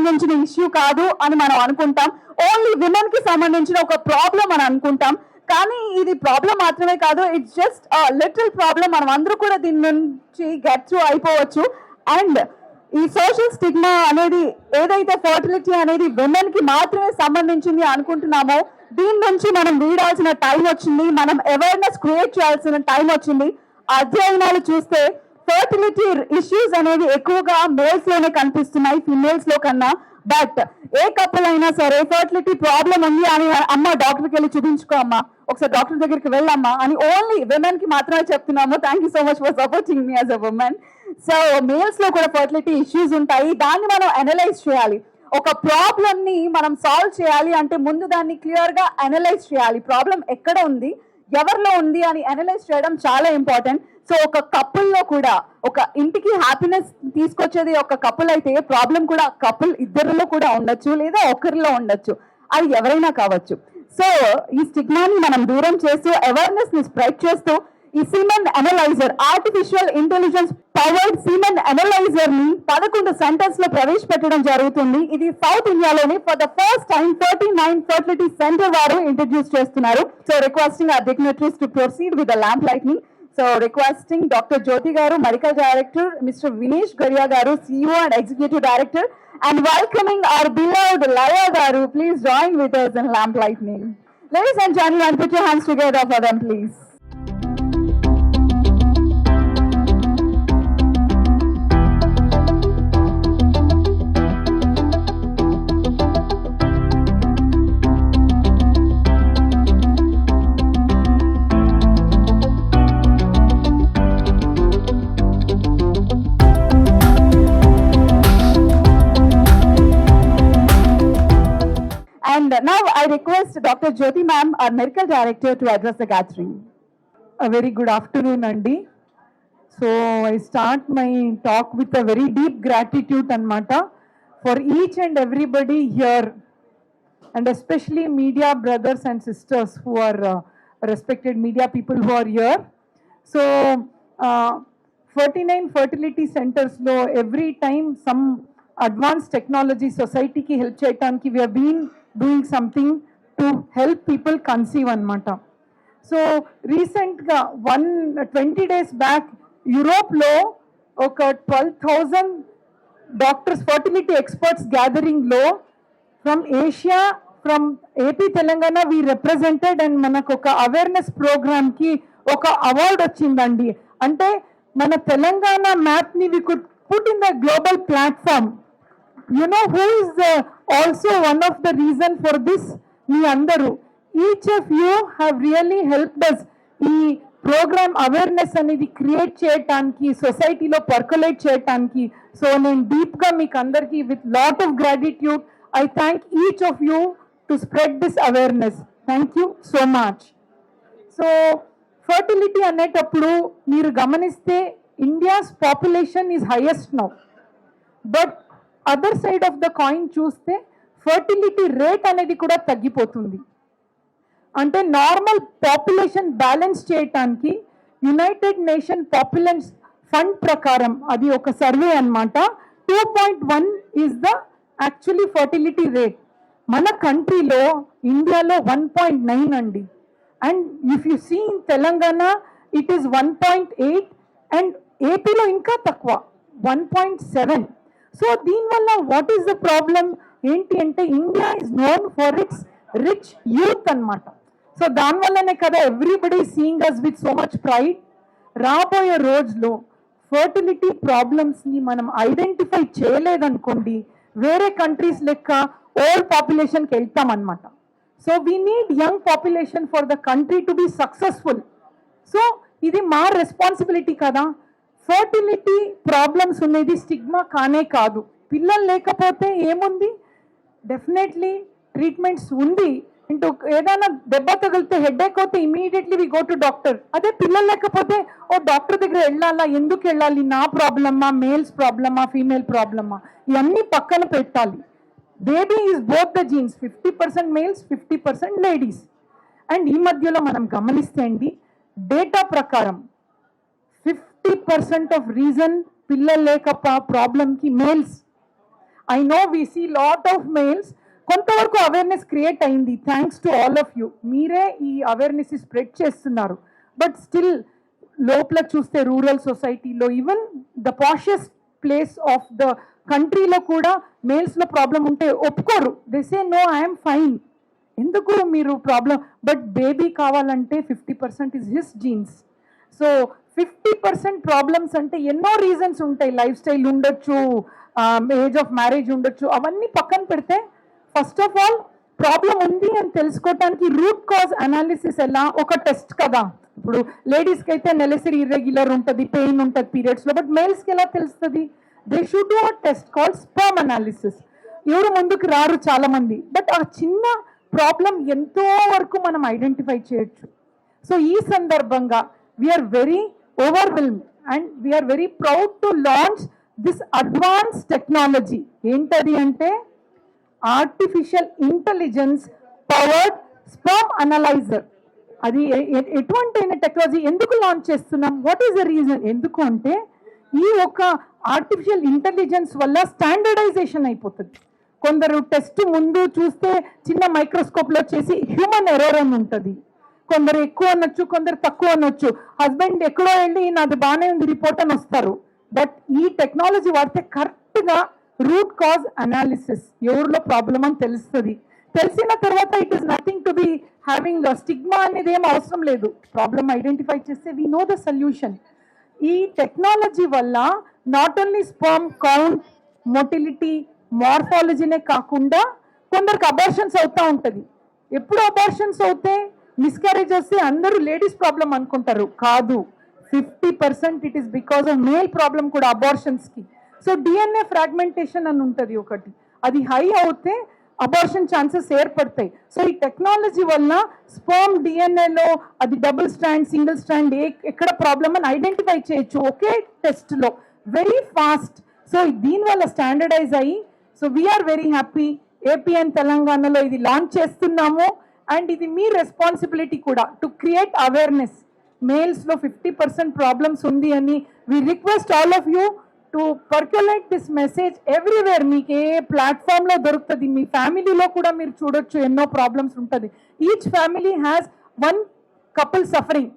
సంబంధించిన ఇష్యూ కాదు అని మనం అనుకుంటాం. ఓన్లీ విమెన్ కి సంబంధించిన ఒక ప్రాబ్లం అని అనుకుంటాం. కానీ ఇది ప్రాబ్లం మాత్రమే కాదు, ఇట్స్ జస్ట్ లిటిల్ ప్రాబ్లం. మనం అందరూ కూడా దీని నుంచి గెట్ త్రూ అయిపోవచ్చు. అండ్ ఈ సోషల్ స్టిగ్మా అనేది ఏదైతే ఫర్టిలిటీ అనేది విమెన్ కి మాత్రమే సంబంధించింది అనుకుంటున్నామో, దీని నుంచి మనం వీడాల్సిన టైం వచ్చింది, మనం అవేర్నెస్ క్రియేట్ చేయాల్సిన టైం వచ్చింది. అధ్యయనాలు చూస్తే ఫర్టిలిటీ ఇష్యూస్ అనేవి ఎక్కువగా మేల్స్ లోనే కనిపిస్తున్నాయి, ఫిమేల్స్ లో కన్నా. బట్ ఏ కపుల్ అయినా సరే ఫర్టిలిటీ ప్రాబ్లం ఉంది అని అమ్మ డాక్టర్కి వెళ్ళి చూపించుకో అమ్మా, ఒకసారి డాక్టర్ దగ్గరికి వెళ్ళమ్మా అని ఓన్లీ విమెన్ కి మాత్రమే చెప్తున్నాము. Thank you so much for supporting me as a women. So males లో కూడా ఫర్టిలిటీ ఇష్యూస్ ఉంటాయి, దాన్ని మనం అనలైజ్ చేయాలి. ఒక ప్రాబ్లం ని మనం సాల్వ్ చేయాలి అంటే ముందు దాన్ని క్లియర్ గా అనలైజ్ చేయాలి. ప్రాబ్లం ఎక్కడ ఉంది, ఎవరిలో ఉంది అని అనలైజ్ చేయడం చాలా ఇంపార్టెంట్. సో ఒక కపుల్ లో కూడా, ఒక ఇంటికి హ్యాపీనెస్ తీసుకొచ్చేది ఒక కపుల్ అయితే, ప్రాబ్లం కూడా కపుల్ ఇద్దరిలో కూడా ఉండొచ్చు, లేదా ఒకరిలో ఉండొచ్చు, అది ఎవరైనా కావచ్చు. సో ఈ స్టిగ్మాని మనం దూరం చేస్తూ అవేర్నెస్ ని స్ప్రెడ్ చేస్తూ ఈ semen analyser, artificial intelligence powered semen analyser ని 11 సెంటర్స్ లో ప్రవేశపెట్టడం జరుగుతుంది. ఇది సౌత్ ఇండియాలోని for the first time 39 fertility centre వారు ఇంట్రడ్యూస్ చేస్తున్నారు. So requesting our dignitaries to proceed with the lamp lighting. So requesting Dr. Jyoti garu, medical director, Mr. Vinesh Garia garu, CEO and executive director, and welcoming our beloved Laya garu. Please join with us in lamp lighting. Ladies and gentlemen, put your hands together for them, please. And now I request Dr. Jyoti ma'am, our medical director, to address the gathering. A very good afternoon, Andy. So I start my talk with a very deep gratitude, Anmata, for each and everybody here, and especially media brothers and sisters who are respected media people who are here. So 49 fertility centers lo every time some advanced technology society ki help cheyadaniki we have been doing something to help people conceive anamata. So recent ga 20 days back Europe lo oka 12,000 doctors fertility experts gathering lo from Asia, from AP Telangana we represented, and manaku oka awareness program ki oka award ochindandi. Ante mana Telangana map ni we could put in the global platform. You know who is also one of the reason for this? Me andaru. Each of you have really helped us ఈ programme awareness అనేది create చేయటానికి, సొసైటీలో percolate చేయటానికి. So నేను డీప్గా మీకు అందరికీ with lot of gratitude I thank each of you to spread this awareness. Thank you so much. So fertility అనేటప్పుడు మీరు గమనిస్తే India's population is highest now, but other side of the coin చూస్తే fertility rate అనేది కూడా తగ్గిపోతుంది. అంటే normal population balance చేయటానికి United nation population fund ప్రకారం అది ఒక సర్వే అన్నమాట. 2.1 is the actually fertility rate. మన కంట్రీలో ఇండియాలో 1.9 అండి. And if you see in Telangana it is 1.8 and ఏపీలో ఇంకా తక్కువ 1.7. సో దీనివల్ల వాట్ ఈస్ ద ప్రాబ్లం ఏంటి అంటే India is known for its rich youth అన్నమాట. సో దానివల్లనే కదా everybody seeing us with so much pride. రాబోయే రోజులో ఫర్టిలిటీ ప్రాబ్లమ్స్ని మనం ఐడెంటిఫై చేయలేదనుకోండి, వేరే కంట్రీస్ లెక్క ఓల్డ్ పాపులేషన్కి వెళ్తామన్నమాట. So we need young population for the country to be successful. So ఇది మా రెస్పాన్సిబిలిటీ కదా. ఫర్టిలిటీ ప్రాబ్లమ్స్ ఉన్నది స్టిగ్మా కానే కాదు. పిల్లలు లేకపోతే ఏముంది, డెఫినెట్లీ ట్రీట్మెంట్స్ ఉంది. ఇంటూ ఏదైనా దెబ్బ తగిలితే హెడేక్ అవుతే immediately we go to doctor. అదే పిల్లలు లేకపోతే ఓ డాక్టర్ దగ్గర వెళ్ళాలా, ఎందుకు వెళ్ళాలి, నా ప్రాబ్లమా, మేల్స్ ప్రాబ్లమా, ఫీమేల్ ప్రాబ్లమా, ఇవన్నీ పక్కన పెట్టాలి. Baby is both the jeans, 50% males 50% ladies. And ఈ మధ్యలో మనం గమనిస్తే అండి, డేటా ప్రకారం 50% ఆఫ్ రీజన్ పిల్లలు లేక ప్రాబ్లంకి males. I know we see lot of males. కొంతవరకు అవేర్నెస్ క్రియేట్ అయింది thanks to all of you. మీరే ఈ అవేర్నెస్ స్ప్రెడ్ చేస్తున్నారు. బట్ స్టిల్ లోపల చూస్తే రూరల్ సొసైటీలో even the poshest place of the కంట్రీలో కూడా మేల్స్లో ప్రాబ్లం ఉంటే ఒప్పుకోరు. They say no, I'm fine. ఎందుకు మీరు ప్రాబ్లం? బట్ బేబీ కావాలంటే 50% is his genes. So 50% problems అంటే ఎన్నో రీజన్స్ ఉంటాయి. లైఫ్ స్టైల్ ఉండొచ్చు, ఏజ్ ఆఫ్ మ్యారేజ్ ఉండొచ్చు. అవన్నీ పక్కన పెడితే ఫస్ట్ ఆఫ్ ఆల్ ప్రాబ్లం ఉంది అని తెలుసుకోవటానికి రూట్ కాజ్ అనాలిసిస్ ఎలా? ఒక టెస్ట్ కదా. ఇప్పుడు లేడీస్కి అయితే నెలసరి ఇర్రెగ్యులర్ ఉంటుంది, పెయిన్ ఉంటుంది పీరియడ్స్లో. బట్ మేల్స్కి ఎలా తెలుస్తుంది? They should do a test called sperm analysis. ఎవరు ముందుకు రారు చాలా మంది. బట్ ఆ చిన్న ప్రాబ్లం ఎంతో వరకు మనం ఐడెంటిఫై చేయొచ్చు. సో ఈ సందర్భంగా we are very overwhelmed and we are very proud to launch this advance technology. ఏంటది అంటే artificial intelligence powered sperm analyser. అది ఎటువంటి టెక్నాలజీ? ఎందుకు లాంచ్ చేస్తున్నాం? What is the reason? ఎందుకు అంటే ఈ ఒక ఆర్టిఫిషియల్ ఇంటెలిజెన్స్ వల్ల స్టాండర్డైజేషన్ అయిపోతుంది. కొందరు టెస్ట్ ముందు చూస్తే చిన్న మైక్రోస్కోప్లో చేసి హ్యూమన్ ఎర్రర్ అని ఉంటుంది. కొందరు ఎక్కువ అనొచ్చు, కొందరు తక్కువ అనొచ్చు. హస్బెండ్ ఎక్కడో వెళ్ళి నాది బాగానే ఉంది రిపోర్ట్ అని వస్తారు. బట్ ఈ టెక్నాలజీ వాడితే కరెక్ట్గా రూట్ కాజ్ అనాలిసిస్, ఎవరిలో ప్రాబ్లం అని తెలుస్తుంది. తెలిసిన తర్వాత it is nothing to be having stigma అనేది ఏం అవసరం లేదు. ప్రాబ్లం ఐడెంటిఫై చేస్తే వీ నో ద సొల్యూషన్. ఈ టెక్నాలజీ వల్ల not only sperm count, motility, మార్ఫాలజీనే కాకుండా కొందరికి అబార్షన్స్ అవుతూ ఉంటుంది. ఎప్పుడు అబార్షన్స్ అవుతే, మిస్క్యారేజ్ వస్తే అందరూ లేడీస్ ప్రాబ్లం అనుకుంటారు. కాదు, 50% it is because of male problem కూడా అబార్షన్స్కి. సో డిఎన్ఏ ఫ్రాగ్మెంటేషన్ అని ఉంటుంది ఒకటి, అది హై అవుతే అబార్షన్ ఛాన్సెస్ ఏర్పడతాయి. సో ఈ టెక్నాలజీ వల్ల స్పర్మ్ డిఎన్ఏలో అది డబుల్ స్ట్రాండ్, సింగిల్ స్ట్రాండ్, ఎక్కడ ప్రాబ్లమ్ అని ఐడెంటిఫై చేయొచ్చు ఒకే టెస్ట్లో, వెరీ ఫాస్ట్. సో దీనివల్ల స్టాండర్డైజ్ అయ్యి, so we are very happy. AP and తెలంగాణలో ఇది లాంచ్ చేస్తున్నాము. అండ్ ఇది మీ రెస్పాన్సిబిలిటీ కూడా టు క్రియేట్ అవేర్నెస్. మేల్స్లో 50% ప్రాబ్లమ్స్ ఉంది అని we request all of you to percolate this message everywhere. మీకు ఏ ప్లాట్ఫామ్లో దొరుకుతుంది, మీ ఫ్యామిలీలో కూడా మీరు చూడొచ్చు ఎన్నో ప్రాబ్లమ్స్ ఉంటుంది. Each family has one couple suffering.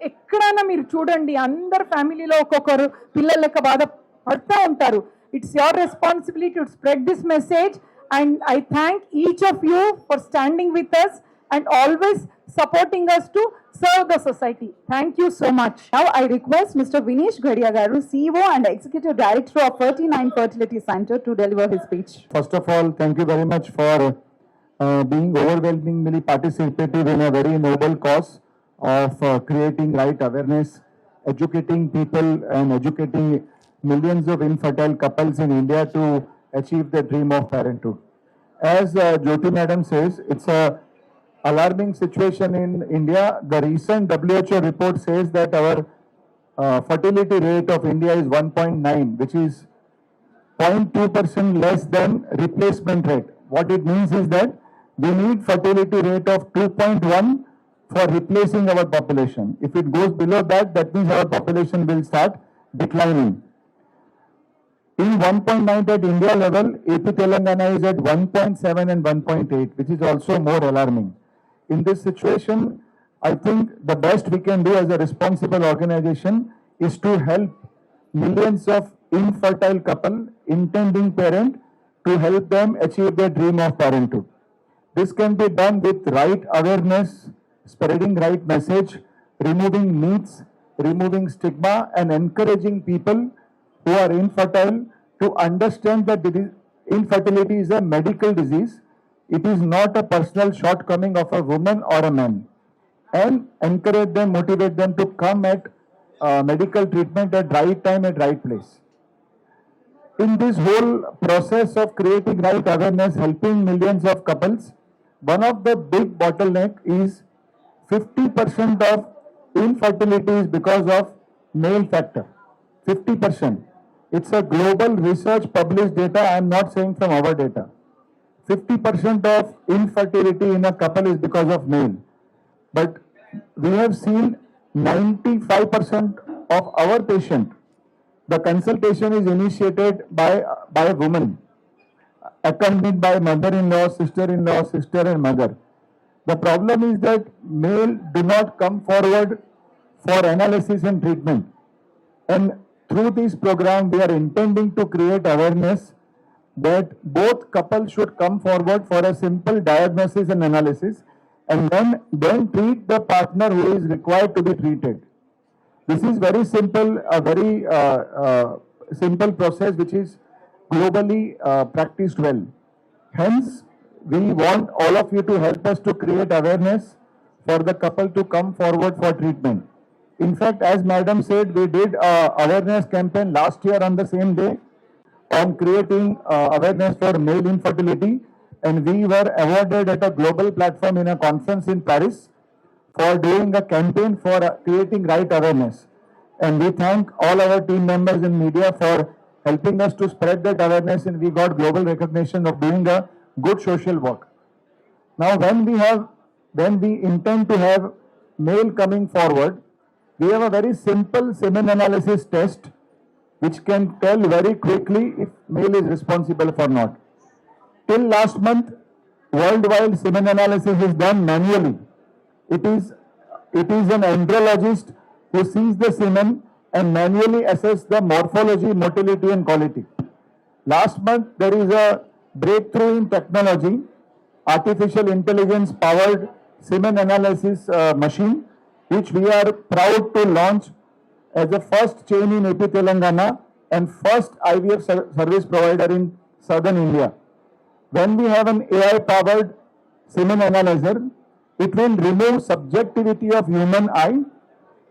ఎక్కడైనా మీరు చూడండి, అందరు ఫ్యామిలీలో ఒక్కొక్కరు పిల్లల లెక్క బాధపడుతూ ఉంటారు. It's your responsibility to spread this message. And I thank each of you for standing with us and always supporting us to serve the society. Thank you so much. Now I request Mr. Vinesh Gadia Garu, CEO and Executive Director of 39 Fertility Center, to deliver his speech. First of all, thank you very much for being overwhelmingly participative in a very noble cause of creating right awareness, educating people and educating millions of infertile couples in India to achieve the dream of parenthood. As Jyoti Madam says, it's a alarming situation in India. The recent WHO report says that our fertility rate of India is 1.9, which is 0.2% less than replacement rate. What it means is that we need fertility rate of 2.1 for replacing our population. If it goes below that, that means our population will start declining. In 1.9 at India level, AP Telangana is at 1.7 and 1.8, which is also more alarming. In this situation, I think the best we can do as a responsible organization is to help millions of infertile couple, intending parent, to help them achieve their dream of parenthood. This can be done with right awareness, spreading right message, removing myths, removing stigma, and encouraging people who are infertile to understand that infertility is a medical disease. It is not a personal shortcoming of a woman or a man. And encourage them, motivate them to come at medical treatment at right time, at right place. In this whole process of creating right awareness, helping millions of couples, one of the big bottleneck is 50% of infertility is because of male factor. 50%. It's a global research published data. I am not saying from our data. 50% of infertility in a couple is because of male. But we have seen 95% of our patient, the consultation is initiated by a woman. accompanied by mother-in-law, sister-in-law, sister and mother. The problem is that male do not come forward for analysis and treatment. And through this program, we are intending to create awareness that both couples should come forward for a simple diagnosis and analysis, and then treat the partner who is required to be treated. This is very simple, a very simple process which is globally practiced well. Hence, we want all of you to help us to create awareness for the couple to come forward for treatment. In fact, as madam said, we did a awareness campaign last year on the same day on creating awareness for male infertility, and we were awarded at a global platform in a conference in Paris for doing a campaign for creating right awareness. And we thank all our team members in media for helping us to spread that awareness, and we got global recognition of doing a good social work. Now, when we intend to have male coming forward, we have a very simple semen analysis test which can tell very quickly if male is responsible or not. Till last month, worldwide semen analysis is done manually. It is an andrologist who sees the semen and manually assess the morphology, motility and quality. Last month, there is a breakthrough in technology, artificial intelligence powered semen analysis machine, which we are proud to launch as the first chain in AP Telangana and first IVF service provider in southern India. When we have an AI powered semen analyzer, it will remove subjectivity of human eye.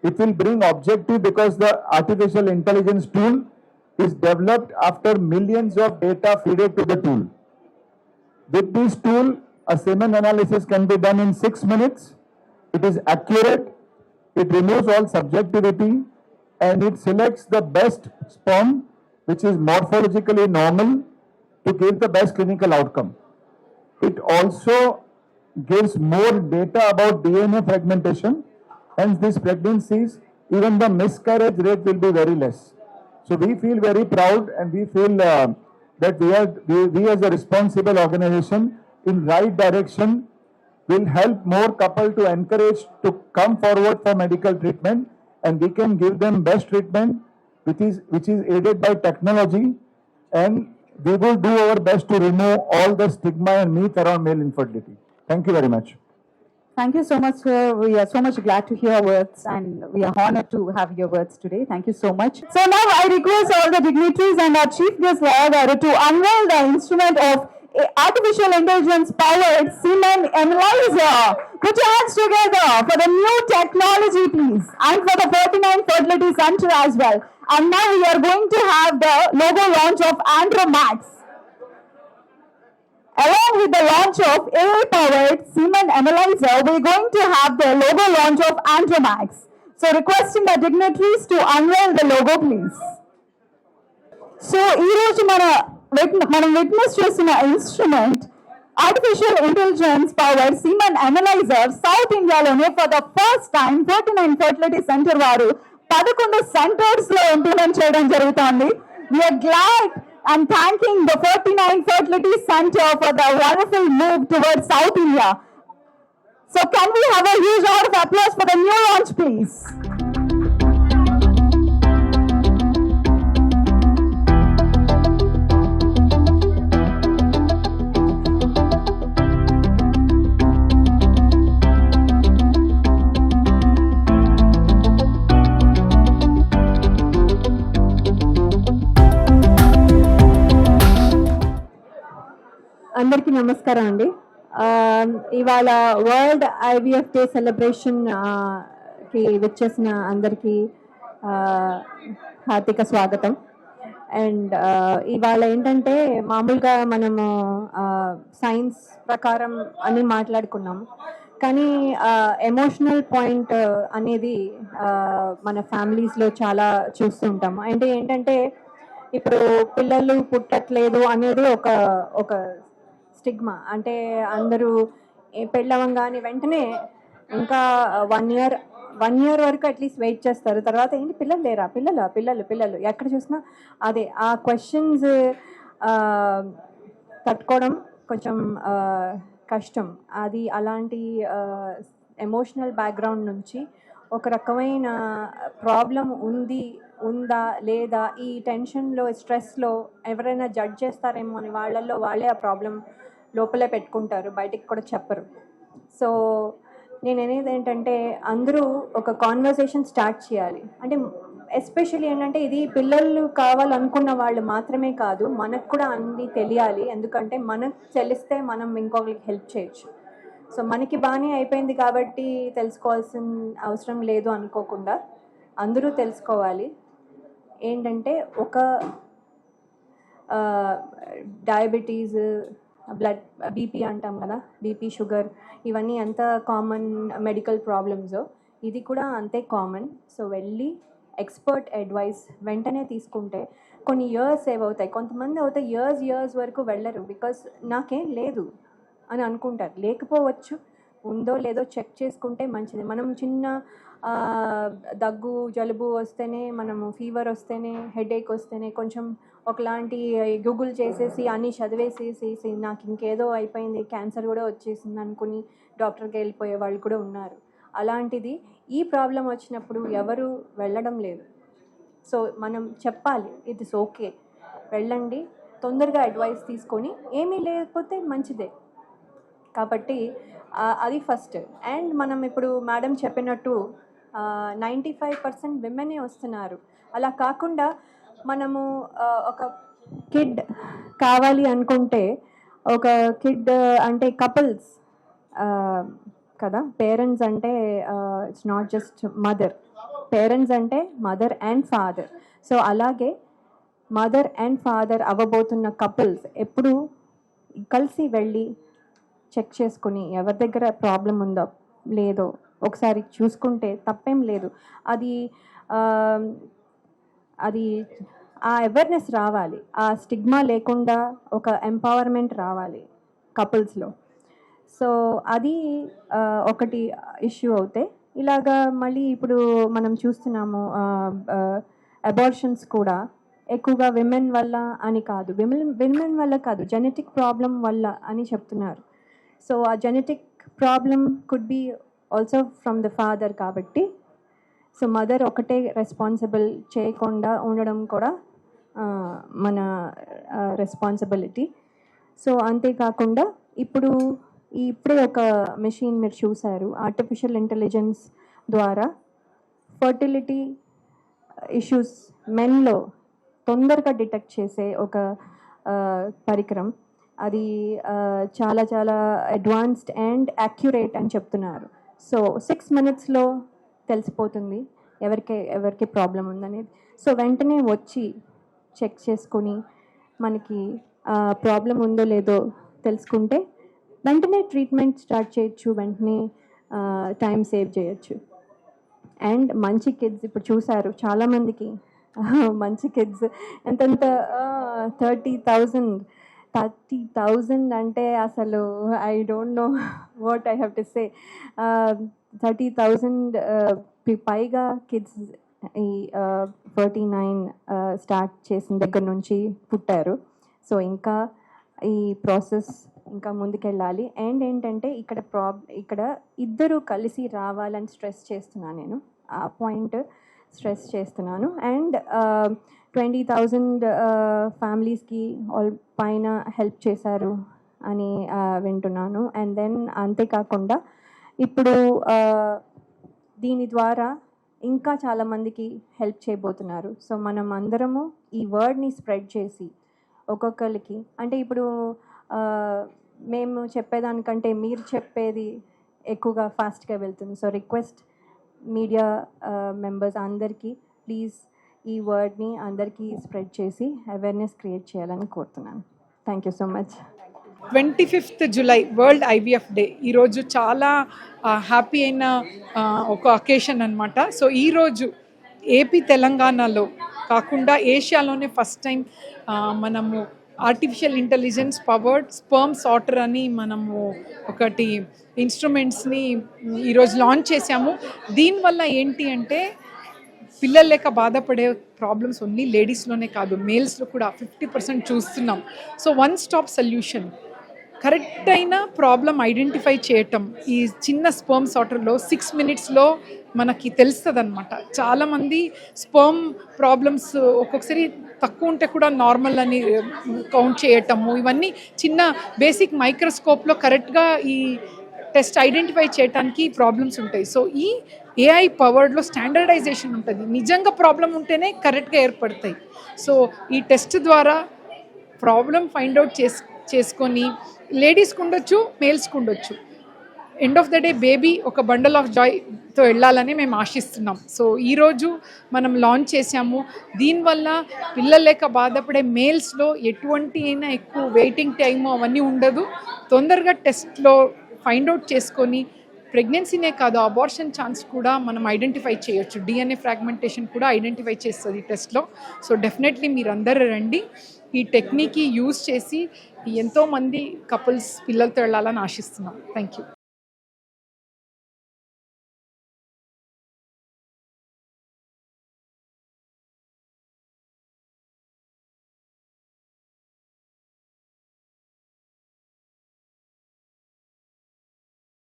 It will bring objective because the artificial intelligence tool is developed after millions of data fed to the tool. With this tool, a semen analysis can be done in 6 minutes. It is accurate, it removes all subjectivity, and it selects the best sperm which is morphologically normal to give the best clinical outcome. It also gives more data about DNA fragmentation. Hence, these pregnancies, even the miscarriage rate will be very less. So we feel very proud, and we feel that we as a responsible organization in right direction will help more couple to encourage to come forward for medical treatment, and we can give them best treatment which is aided by technology, and we will do our best to remove all the stigma and myth around male infertility. Thank you very much. Thank you so much, sir. We are so much glad to hear words, and we are honored to have your words today. Thank you so much. So now I request all the dignitaries and our chief guest lawyer to unveil the instrument of artificial intelligence powered semen analyzer. Put your hands together for the new technology, please, and for the 49 Fertility Center as well. And now we are going to have the logo launch of Andromax. Along with the launch of AI-powered semen analyzer, we're going to have the logo launch of Andromax. So requesting the dignitaries to unveil the logo, please. So ఈ రోజు మనం witness చేసిన instrument artificial intelligence power semen analyser south ఇండియాలోనే for the first time 49 fertility centre వారు 11 centres లో implement చేయడం జరుగుతోంది. We are glad and thanking the 49 Fertility Center for the wonderful move towards South India. So can we have a huge round of applause for the new launch, please? అందరికీ నమస్కారం అండి. ఇవాళ world IVF day celebration కి వచ్చేసిన అందరికీ హార్దిక స్వాగతం. And ఇవాళ ఏంటంటే మామూలుగా మనము సైన్స్ ప్రకారం అని మాట్లాడుకున్నాము, కానీ ఎమోషనల్ పాయింట్ అనేది మన ఫ్యామిలీస్లో చాలా చూస్తూ ఉంటాము. అంటే ఏంటంటే ఇప్పుడు పిల్లలు పుట్టట్లేదు అనేది ఒక స్టిగ్మా. అంటే అందరూ పెళ్ళవంగానే వెంటనే ఇంకా 1 ఇయర్ వరకు అట్లీస్ట్ వెయిట్ చేస్తారు. తర్వాత ఏంటి పిల్లలు లేరా, పిల్లలు ఎక్కడ చూసినా అదే ఆ క్వశ్చన్స్ తట్టుకోవడం కొంచెం కష్టం. అది అలాంటి ఎమోషనల్ బ్యాక్గ్రౌండ్ నుంచి ఒక రకమైన ప్రాబ్లం ఉందా లేదా, ఈ టెన్షన్లో స్ట్రెస్లో ఎవరైనా జడ్జ్ చేస్తారేమో అని వాళ్ళల్లో వాళ్ళే ఆ ప్రాబ్లం లోపలే పెట్టుకుంటారు, బయటికి కూడా చెప్పరు. సో నేను అనేది ఏంటంటే అందరూ ఒక కాన్వర్సేషన్ స్టార్ట్ చేయాలి. అంటే ఎస్పెషల్లీ ఏంటంటే ఇది పిల్లలు కావాలనుకున్న వాళ్ళు మాత్రమే కాదు, మనకు కూడా అన్నీ తెలియాలి. ఎందుకంటే మనకు తెలిస్తే మనం ఇంకొకరికి హెల్ప్ చేయొచ్చు. సో మనకి బాగానే అయిపోయింది కాబట్టి తెలుసుకోవాల్సిన అవసరం లేదు అనుకోకుండా అందరూ తెలుసుకోవాలి. ఏంటంటే ఒక డయాబెటీస్, బ్లడ్ బీపీ అంటాం కదా, బీపీ, షుగర్, ఇవన్నీ ఎంత కామన్ మెడికల్ ప్రాబ్లమ్స్, ఇది కూడా అంతే కామన్. సో వెళ్ళి ఎక్స్పర్ట్ అడ్వైస్ వెంటనే తీసుకుంటే కొన్ని ఇయర్స్ సేవ్ అవుతాయి. కొంతమంది అవుతాయి ఇయర్స్ వరకు వెళ్ళరు, బికాస్ నాకేం లేదు అని అనుకుంటారు. లేకపోవచ్చు, ఉందో లేదో చెక్ చేసుకుంటే మంచిది. మనం చిన్న దగ్గు జలుబు వస్తేనే, మనము ఫీవర్ వస్తేనే, హెడేక్ వస్తేనే కొంచెం ఒకలాంటి గూగుల్ చేసేసి అన్నీ చదివేసేసి నాకు ఇంకేదో అయిపోయింది, క్యాన్సర్ కూడా వచ్చేసింది అనుకుని డాక్టర్కి వెళ్ళిపోయే వాళ్ళు కూడా ఉన్నారు. అలాంటిది ఈ ప్రాబ్లం వచ్చినప్పుడు ఎవరు వెళ్ళడం లేదు. సో మనం చెప్పాలి, ఇది ఓకే, వెళ్ళండి, తొందరగా అడ్వైస్ తీసుకొని, ఏమీ లేకపోతే మంచిదే. కాబట్టి అది ఫస్ట్. అండ్ మనం ఇప్పుడు మేడం చెప్పినట్టు 95% విమెనే వస్తున్నారు. అలా కాకుండా మనము ఒక కిడ్ కావాలి అనుకుంటే, ఒక కిడ్ అంటే కపుల్స్ కదా, పేరెంట్స్ అంటే it's not just mother, parents అంటే మదర్ అండ్ ఫాదర్. సో అలాగే మదర్ అండ్ ఫాదర్ అవ్వబోతున్న కపుల్స్ ఎప్పుడు కలిసి వెళ్ళి చెక్ చేసుకుని ఎవరి దగ్గర ప్రాబ్లం ఉందో లేదో ఒకసారి చూసుకుంటే తప్పేం లేదు. అది ఆ అవేర్నెస్ రావాలి, ఆ స్టిగ్మా లేకుండా ఒక ఎంపవర్మెంట్ రావాలి కపుల్స్లో. సో అది ఒకటి ఇష్యూ అవుతే. ఇలాగా మళ్ళీ ఇప్పుడు మనం చూస్తున్నాము అబార్షన్స్ కూడా ఎక్కువగా విమెన్ వల్ల అని కాదు, విమెన్ వల్ల కాదు, జెనెటిక్ ప్రాబ్లం వల్ల అని చెప్తున్నారు. సో ఆ genetic problem could be also from the father. కాబట్టి సో మదర్ ఒకటే రెస్పాన్సిబుల్ చేయకుండా ఉండడం కూడా మన రెస్పాన్సిబిలిటీ. సో అంతేకాకుండా ఇప్పుడే ఒక మెషిన్ మీరు చూశారు, ఆర్టిఫిషియల్ ఇంటెలిజెన్స్ ద్వారా ఫర్టిలిటీ ఇష్యూస్ మెన్లో తొందరగా డిటెక్ట్ చేసే ఒక పరికరం. అది చాలా చాలా అడ్వాన్స్డ్ అండ్ యాక్యురేట్ అని చెప్తున్నారు. సో 6 minutesలో తెలిసిపోతుంది ఎవరికి ప్రాబ్లం ఉందనేది. సో వెంటనే వచ్చి చెక్ చేసుకొని మనకి ప్రాబ్లం ఉందో లేదో తెలుసుకుంటే వెంటనే ట్రీట్మెంట్ స్టార్ట్ చేయొచ్చు, వెంటనే టైం సేవ్ చేయొచ్చు. అండ్ మంచి కిడ్స్ ఇప్పుడు చూశారు చాలామందికి మంచి కిడ్స్ ఎంతెంత 30,000 అంటే అసలు I don't know what I have to say. 30,000 పైగా కిడ్స్ ఈ 49 స్టార్ట్ చేసిన దగ్గర నుంచి పుట్టారు. సో ఇంకా ఈ ప్రాసెస్ ఇంకా ముందుకెళ్ళాలి. అండ్ ఏంటంటే ఇక్కడ ఇద్దరు కలిసి రావాలని స్ట్రెస్ చేస్తున్నాను నేను, ఆ పాయింట్ స్ట్రెస్ చేస్తున్నాను. అండ్ 20,000 ఫ్యామిలీస్కి పైన హెల్ప్ చేశారు అని వింటున్నాను. అండ్ దెన్ అంతేకాకుండా ఇప్పుడు దీని ద్వారా ఇంకా చాలామందికి హెల్ప్ చేయబోతున్నారు. సో మనం అందరము ఈ వర్డ్ని స్ప్రెడ్ చేసి ఒక్కొక్కరికి, అంటే ఇప్పుడు మేము చెప్పేదానికంటే మీరు చెప్పేది ఎక్కువగా ఫాస్ట్గా వెళ్తుంది. సో రిక్వెస్ట్ మీడియా మెంబర్స్ అందరికీ ప్లీజ్ ఈ వర్డ్ని అందరికీ స్ప్రెడ్ చేసి అవేర్నెస్ క్రియేట్ చేయాలని కోరుతున్నాను. Thank you so much. 25th July world IVF day. ఈరోజు చాలా హ్యాపీ అయిన ఒక అకేషన్ అనమాట. సో ఈరోజు ఏపీ తెలంగాణలో కాకుండా ఏషియాలోనే ఫస్ట్ టైం మనము artificial intelligence powered sperm sorter అని మనము ఒకటి ఇన్స్ట్రుమెంట్స్ని ఈరోజు లాంచ్ చేశాము. దీనివల్ల ఏంటి అంటే పిల్లలు లేక బాధపడే ప్రాబ్లమ్స్ ఓన్లీ లేడీస్లోనే కాదు, మేల్స్లో కూడా 50% చూస్తున్నాం. So one stop solution, correct అయిన ప్రాబ్లం ఐడెంటిఫై చేయటం. ఈ చిన్న స్పర్మ్ సార్టర్లో 6 minutesలో మనకి తెలుస్తుంది అనమాట. చాలామంది స్పర్మ్ ప్రాబ్లమ్స్ ఒక్కొక్కసారి తక్కువ ఉంటే కూడా నార్మల్ అని కౌంట్ చేయటము, ఇవన్నీ చిన్న బేసిక్ మైక్రోస్కోప్లో కరెక్ట్గా ఈ టెస్ట్ ఐడెంటిఫై చేయడానికి ప్రాబ్లమ్స్ ఉంటాయి. సో ఈ ఏఐ పవర్డ్లో స్టాండర్డైజేషన్ ఉంటుంది. నిజంగా ప్రాబ్లం ఉంటేనే కరెక్ట్గా ఏర్పడతాయి. సో ఈ టెస్ట్ ద్వారా ప్రాబ్లం ఫైండ్ అవుట్ చేసుకొని లేడీస్కి ఉండొచ్చు, మేల్స్కి ఉండొచ్చు. End of the day baby ఒక బండల్ ఆఫ్ జాయ్తో వెళ్ళాలని మేము ఆశిస్తున్నాం. సో ఈరోజు మనం లాంచ్ చేసాము. దీనివల్ల పిల్లలు లేక బాధపడే మేల్స్లో ఎటువంటి అయినా ఎక్కువ వెయిటింగ్ టైము అవన్నీ ఉండదు. తొందరగా టెస్ట్లో ఫైండ్ అవుట్ చేసుకొని ప్రెగ్నెన్సీనే కాదు, అబార్షన్ ఛాన్స్ కూడా మనం ఐడెంటిఫై చేయొచ్చు. DNA ఫ్రాగ్మెంటేషన్ కూడా ఐడెంటిఫై చేస్తుంది టెస్ట్లో. సో డెఫినెట్లీ మీరందరూ రండి, ఈ టెక్నిక్ యూజ్ చేసి ఎంతోమంది కపుల్స్ పిల్లలతో వెళ్ళాలని ఆశిస్తున్నాం. Thank you.